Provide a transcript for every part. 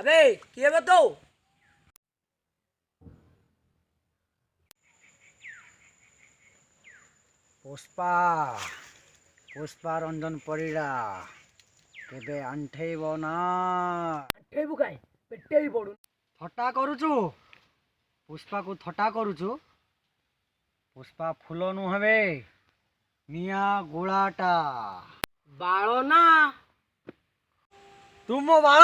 अबे किए बतो पुष्पा पुष्पा रंजन परिड़ा केबे आंठेब ना आंठेबु काई पेटे भी पड़ू थट्टा करुचु पुष्पा को थट्टा करुचु पुष्पा फूल नुहे निया गोलाटा बाल ना तुम बाल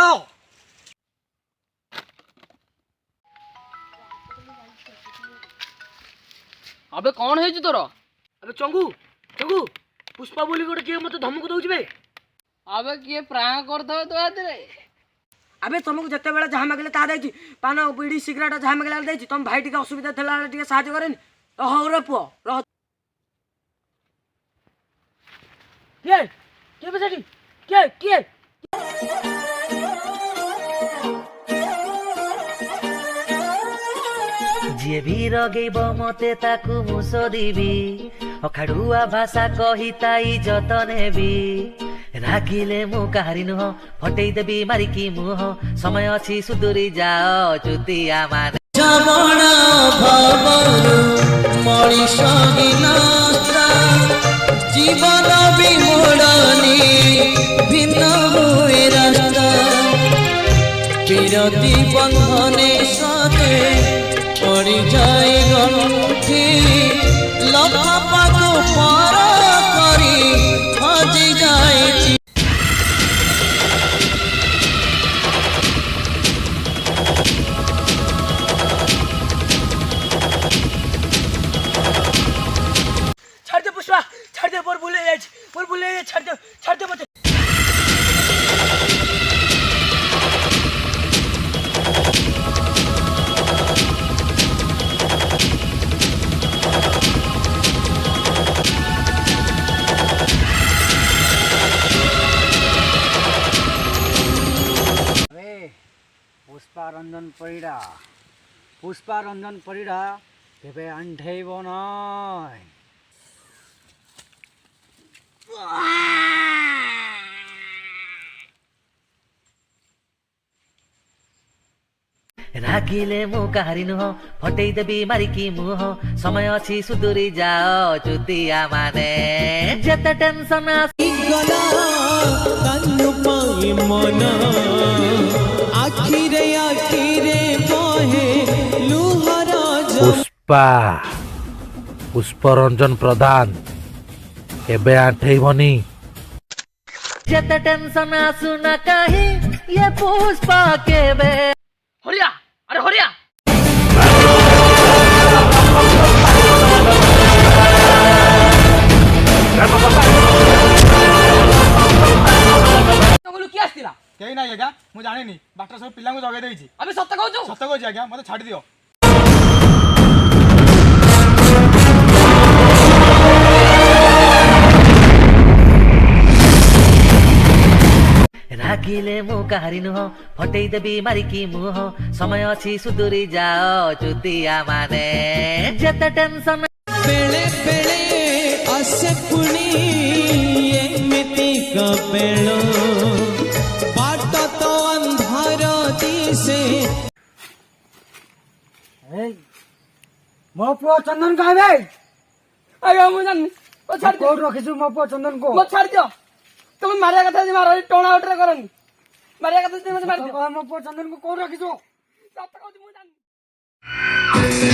अबे कौन है तोर अबे चंगू चंगू पुष्पा बोली गोटे किए मत धमक दउछ बे अबे किए प्राण करथो तो आदरे अबे तुमको जते बेला जहा मागले ता देछि पान बीड़ी सिगरेट जहा मागले देछि तुम भाई टिके असुविधा थला टिके सहायता करेनी हो रे पुओ रह के बसेटी के जी भी रगेब मते ताकू मुसो दिबी अखाड़ुआ भाषा कही ताई जतन हेबी रागिले मु काहारी नुह फटई देबी मारिकी मुह समय अछि सुदूरी जाओ चुतिया माने जमण भवरु मणिष विनाशा जीवन विमोड़नी भिन्न हुए रास्ता विरति बंधने साथे पड़ी जाए गंठी लफाफा को पार करी हजी जाए छाड़ दे पुष्पा छाड़ दे बोर बोले छाड़ दे मत पुष्पा रंजन परिड़ा केबे आंठेब ना रागिले मु काहारी नुह फटई देबी मारिकी मुह समय अछि सुदूरी जाओ चुतिया माने जते टेंशन गला तनु पाई मन आखिरे बहे लुहरा पुष्पा पुष्परंजन प्रधान एबे आंठेबनी जते टेंशन आसुना कहीं ये पुष्पा केबे हरिया अरे हरिया बोलू की आस्तिला कहीं ना आज्ञा मु जानिनी बाटर सब पिला जगे देछि अबे सत्य कहू सत कहछि आज्ञा मते छाड़ी दियो रागिले मु काहारी नुह फटई देबी मारिकी मुह समय अछि सुदूरी जाओ चुतिया माने जते टेंशन बेले बेले असे पुनी एमिति कपेलो बाट तो अंधार दिसे मो पुओ चंदन कहाँ बे अरे मु जान ओ छाड़ दे कोड रखिछु मो पुओ चंदन को मत छाड़ दियो तुम मारिया कथा जे मारो टोना उठरे करनी मारिया कथा जे मत मार दियो मो पुओ चंदन को कोड रखिछु सत्य कहू मु जान